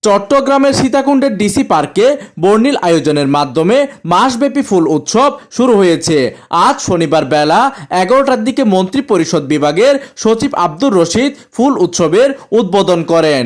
চট্টগ্রামের সীতাকুণ্ডের ডিসি পার্কে বর্ণিল আয়োজনের মাধ্যমে মাসব্যাপী ফুল উৎসব শুরু হয়েছে। আজ শনিবার বেলা 11টার দিকে মন্ত্রিপরিষদ বিভাগের সচিব আব্দুর রশিদ ফুল উৎসবের উদ্বোধন করেন।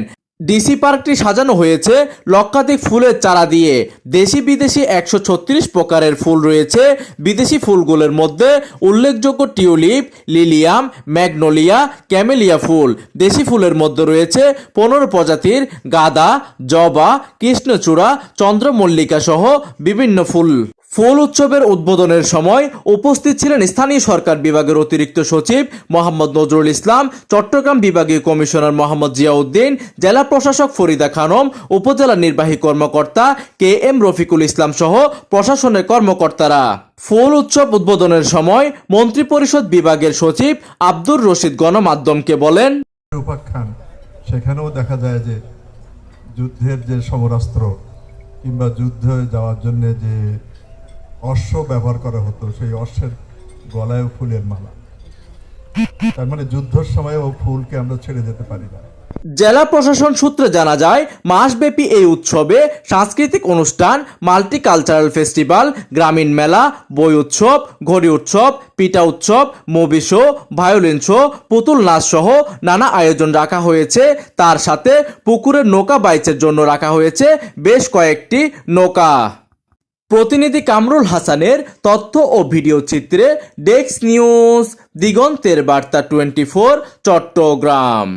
ডিসি পার্কটি সাজানো হয়েছে লক্ষাধিক ফুলের চারা দিয়ে। দেশি বিদেশি 136 প্রকারের ফুল রয়েছে। বিদেশি ফুলগুলোর মধ্যে উল্লেখযোগ্য টিউলিপ, লিলিয়াম, ম্যাগনোলিয়া, ক্যামেলিয়া ফুল। দেশি ফুলের মধ্যে রয়েছে 15 প্রজাতির গাঁদা, জবা, কৃষ্ণচূড়া, চন্দ্রমল্লিকা সহ বিভিন্ন ফুল। ফুল উৎসবের উদ্বোধনের সময় উপস্থিত ছিলেন স্থানীয় সরকার বিভাগের অতিরিক্ত সচিব মোহাম্মদ নজরুল ইসলাম, চট্টগ্রাম বিভাগীয় কমিশনার মোহাম্মদ জিয়াউদ্দিন, জেলা প্রশাসক ফরিদা খানম, উপজেলা নির্বাহী কর্মকর্তা KM রফিকুল ইসলাম সহ প্রশাসনের কর্মকর্তারা। ফুল উৎসব উদ্বোধনের সময় মন্ত্রিপরিষদ বিভাগের সচিব আব্দুর রশিদ গণমাধ্যমকে বলেন, উপাখ্যান সেখানেও দেখা যায় যে যুদ্ধের যে সমরাস্ত্র কিংবা যুদ্ধে যাওয়ার জন্য যে অশ্ব ব্যবহার করা হতো, সেই অশ্বের গলায় ফুলের মালা। তার মানে যুদ্ধের সময়ও ফুলকে আমরা ছেড়ে যেতে পারি না। জেলা প্রশাসন সূত্রে জানা যায়, মাসব্যাপী এই উৎসবে সাংস্কৃতিক অনুষ্ঠান, মাল্টিকালচারাল ফেস্টিভ্যাল, গ্রামীণ মেলা, বই উৎসব, ঘড়ি উৎসব, পিঠা উৎসব, মুভি শো, ভায়োলিন শো, পুতুল নাচ সহ নানা আয়োজন রাখা হয়েছে। তার সাথে পুকুরের নৌকা বাইচের জন্য রাখা হয়েছে বেশ কয়েকটি নৌকা। প্রতিনিধি কামরুল হাসানের তথ্য ও ভিডিও চিত্রে ডেস্ক নিউজ, দিগন্তের বার্তা 24, চট্টগ্রাম।